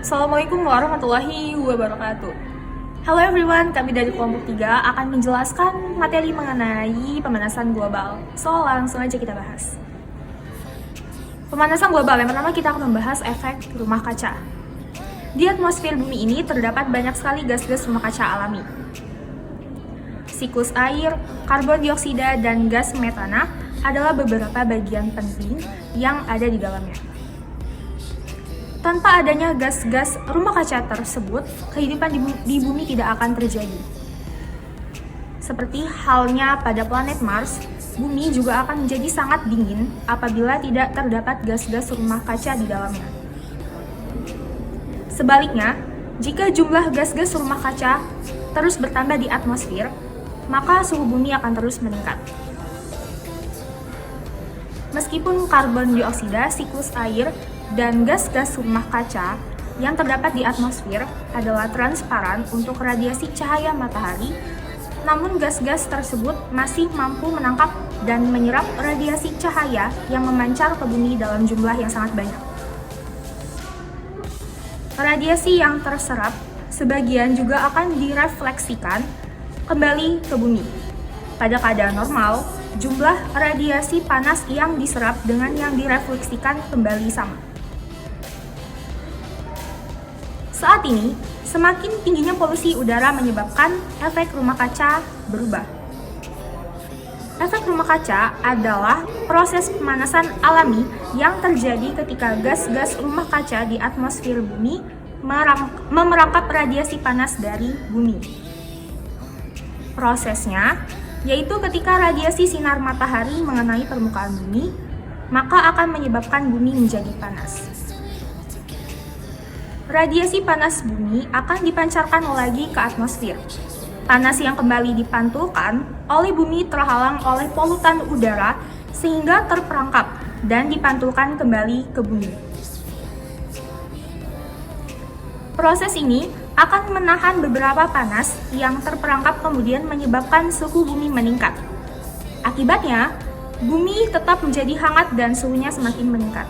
Assalamualaikum warahmatullahi wabarakatuh. Hello everyone, kami dari kelompok 3 akan menjelaskan materi mengenai pemanasan global. So, langsung aja kita bahas. Pemanasan global, yang pertama kita akan membahas efek rumah kaca. Di atmosfer bumi ini terdapat banyak sekali gas-gas rumah kaca alami. Siklus air, karbon dioksida, dan gas metana adalah beberapa bagian penting yang ada di dalamnya. Tanpa adanya gas-gas rumah kaca tersebut, kehidupan di bumi tidak akan terjadi. Seperti halnya pada planet Mars, bumi juga akan menjadi sangat dingin apabila tidak terdapat gas-gas rumah kaca di dalamnya. Sebaliknya, jika jumlah gas-gas rumah kaca terus bertambah di atmosfer, maka suhu bumi akan terus meningkat. Meskipun karbon dioksida, siklus air, dan gas-gas rumah kaca yang terdapat di atmosfer adalah transparan untuk radiasi cahaya matahari, namun gas-gas tersebut masih mampu menangkap dan menyerap radiasi cahaya yang memancar ke bumi dalam jumlah yang sangat banyak. Radiasi yang terserap sebagian juga akan direfleksikan kembali ke bumi. Pada keadaan normal, jumlah radiasi panas yang diserap dengan yang direfleksikan kembali sama. Saat ini, semakin tingginya polusi udara menyebabkan efek rumah kaca berubah. Efek rumah kaca adalah proses pemanasan alami yang terjadi ketika gas-gas rumah kaca di atmosfer bumi memerangkap radiasi panas dari bumi. Prosesnya yaitu ketika radiasi sinar matahari mengenai permukaan bumi, maka akan menyebabkan bumi menjadi panas. Radiasi panas bumi akan dipancarkan lagi ke atmosfer. Panas yang kembali dipantulkan oleh bumi terhalang oleh polutan udara sehingga terperangkap dan dipantulkan kembali ke bumi. Proses ini akan menahan beberapa panas yang terperangkap kemudian menyebabkan suhu bumi meningkat. Akibatnya, bumi tetap menjadi hangat dan suhunya semakin meningkat.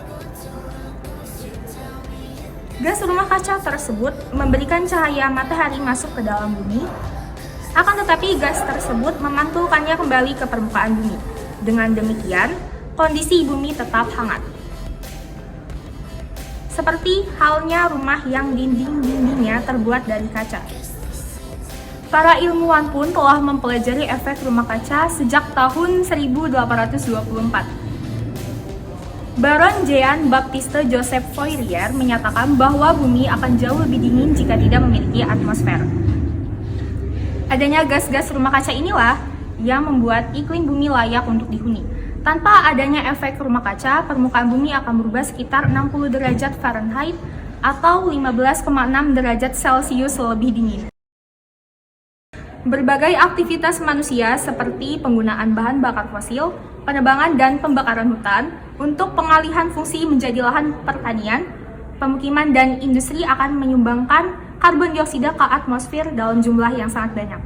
Gas rumah kaca tersebut memberikan cahaya matahari masuk ke dalam bumi, akan tetapi gas tersebut memantulkannya kembali ke permukaan bumi. Dengan demikian, kondisi bumi tetap hangat. Seperti halnya rumah yang dinding-dindingnya terbuat dari kaca. Para ilmuwan pun telah mempelajari efek rumah kaca sejak tahun 1824. Baron Jean Baptiste Joseph Fourier menyatakan bahwa bumi akan jauh lebih dingin jika tidak memiliki atmosfer. Adanya gas-gas rumah kaca inilah yang membuat iklim bumi layak untuk dihuni. Tanpa adanya efek rumah kaca, permukaan bumi akan berubah sekitar 60 derajat Fahrenheit atau 15,6 derajat Celcius lebih dingin. Berbagai aktivitas manusia seperti penggunaan bahan bakar fosil, penebangan dan pembakaran hutan untuk pengalihan fungsi menjadi lahan pertanian, pemukiman dan industri akan menyumbangkan karbon dioksida ke atmosfer dalam jumlah yang sangat banyak.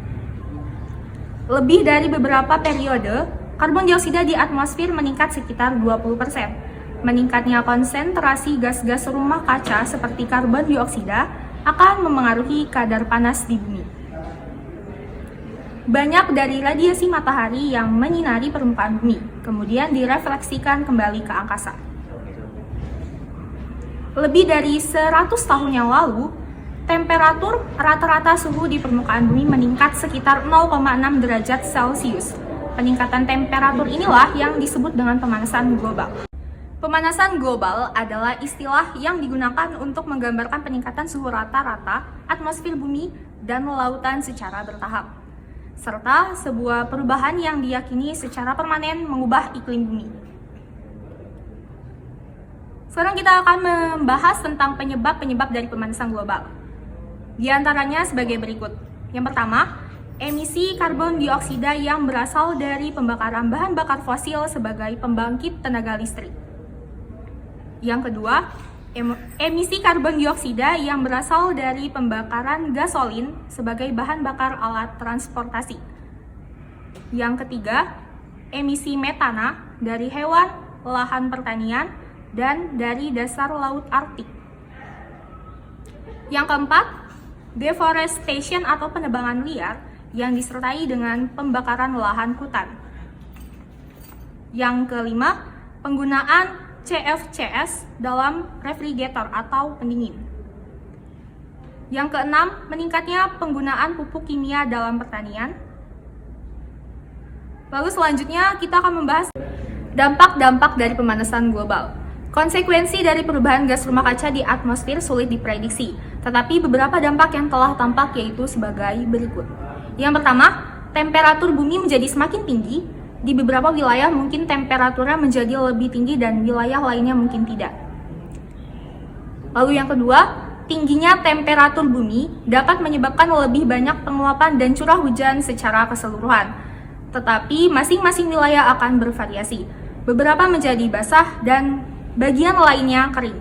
Lebih dari beberapa periode, karbon dioksida di atmosfer meningkat sekitar 20%. Meningkatnya konsentrasi gas-gas rumah kaca seperti karbon dioksida akan memengaruhi kadar panas di bumi. Banyak dari radiasi matahari yang menyinari permukaan bumi, kemudian direfleksikan kembali ke angkasa. Lebih dari 100 tahun yang lalu, temperatur rata-rata suhu di permukaan bumi meningkat sekitar 0,6 derajat Celcius. Peningkatan temperatur inilah yang disebut dengan pemanasan global. Pemanasan global adalah istilah yang digunakan untuk menggambarkan peningkatan suhu rata-rata atmosfer bumi dan lautan secara bertahap, serta sebuah perubahan yang diyakini secara permanen mengubah iklim bumi. Sekarang kita akan membahas tentang penyebab-penyebab dari pemanasan global. Di antaranya sebagai berikut. Yang pertama, emisi karbon dioksida yang berasal dari pembakaran bahan bakar fosil sebagai pembangkit tenaga listrik. Yang kedua, emisi karbon dioksida yang berasal dari pembakaran gasolin sebagai bahan bakar alat transportasi. Yang ketiga, emisi metana dari hewan, lahan pertanian, dan dari dasar laut Arktik. Yang keempat, deforestation atau penebangan liar yang disertai dengan pembakaran lahan hutan. Yang kelima, penggunaan CFCs dalam refrigerator atau pendingin. Yang keenam, meningkatnya penggunaan pupuk kimia dalam pertanian. Lalu selanjutnya kita akan membahas dampak-dampak dari pemanasan global. Konsekuensi dari perubahan gas rumah kaca di atmosfer sulit diprediksi, tetapi beberapa dampak yang telah tampak yaitu sebagai berikut. Yang pertama, temperatur bumi menjadi semakin tinggi. Di beberapa wilayah mungkin temperaturnya menjadi lebih tinggi dan wilayah lainnya mungkin tidak. Lalu yang kedua, tingginya temperatur bumi dapat menyebabkan lebih banyak penguapan dan curah hujan secara keseluruhan. Tetapi masing-masing wilayah akan bervariasi. Beberapa menjadi basah dan bagian lainnya kering.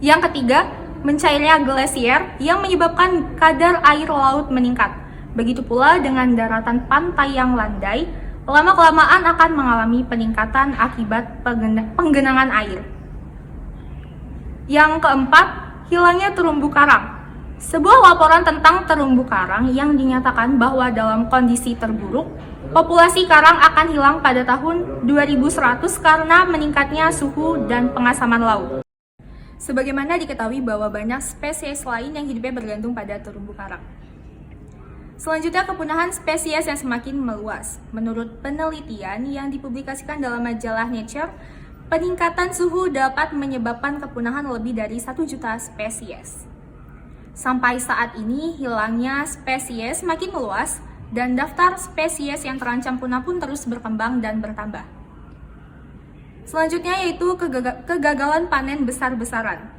Yang ketiga, mencairnya glasier yang menyebabkan kadar air laut meningkat. Begitu pula dengan daratan pantai yang landai, lama-kelamaan akan mengalami peningkatan akibat penggenangan air. Yang keempat, hilangnya terumbu karang. Sebuah laporan tentang terumbu karang yang dinyatakan bahwa dalam kondisi terburuk, populasi karang akan hilang pada tahun 2100 karena meningkatnya suhu dan pengasaman laut. Sebagaimana diketahui bahwa banyak spesies lain yang hidupnya bergantung pada terumbu karang. Selanjutnya, kepunahan spesies yang semakin meluas. Menurut penelitian yang dipublikasikan dalam majalah Nature, peningkatan suhu dapat menyebabkan kepunahan lebih dari 1 juta spesies. Sampai saat ini, hilangnya spesies makin meluas dan daftar spesies yang terancam punah pun terus berkembang dan bertambah. Selanjutnya yaitu kegagalan panen besar-besaran.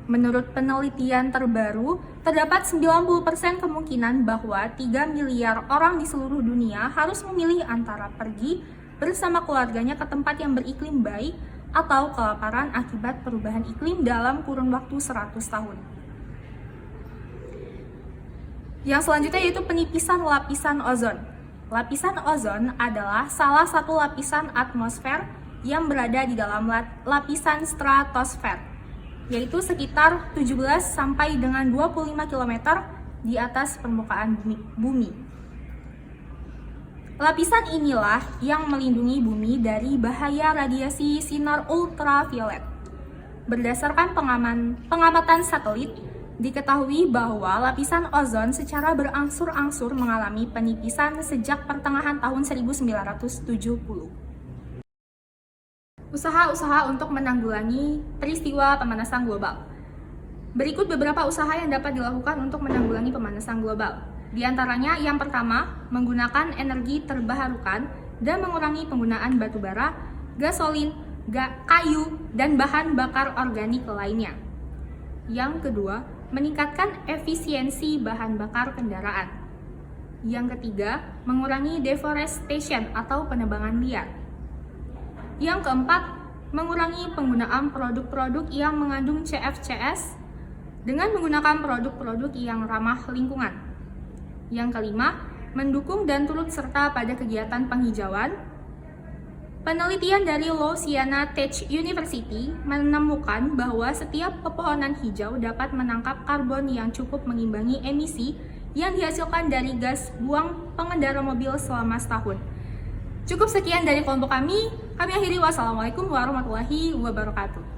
Menurut penelitian terbaru, terdapat 90% kemungkinan bahwa 3 miliar orang di seluruh dunia harus memilih antara pergi bersama keluarganya ke tempat yang beriklim baik atau kelaparan akibat perubahan iklim dalam kurun waktu 100 tahun. Yang selanjutnya yaitu penipisan lapisan ozon. Lapisan ozon adalah salah satu lapisan atmosfer yang berada di dalam lapisan stratosfer, yaitu sekitar 17 sampai dengan 25 km di atas permukaan bumi. Lapisan inilah yang melindungi bumi dari bahaya radiasi sinar ultraviolet. Berdasarkan pengamatan satelit, diketahui bahwa lapisan ozon secara berangsur-angsur mengalami penipisan sejak pertengahan tahun 1970. Usaha-usaha untuk menanggulangi peristiwa pemanasan global. Berikut beberapa usaha yang dapat dilakukan untuk menanggulangi pemanasan global. Di antaranya, yang pertama, menggunakan energi terbarukan dan mengurangi penggunaan batu bara, gasolin, kayu, dan bahan bakar organik lainnya. Yang kedua, meningkatkan efisiensi bahan bakar kendaraan. Yang ketiga, mengurangi deforestation atau penebangan liar. Yang keempat, mengurangi penggunaan produk-produk yang mengandung CFCs dengan menggunakan produk-produk yang ramah lingkungan. Yang kelima, mendukung dan turut serta pada kegiatan penghijauan. Penelitian dari Louisiana Tech University menemukan bahwa setiap pepohonan hijau dapat menangkap karbon yang cukup mengimbangi emisi yang dihasilkan dari gas buang pengendara mobil selama setahun. Cukup sekian dari kelompok kami akhiri. Wassalamualaikum warahmatullahi wabarakatuh.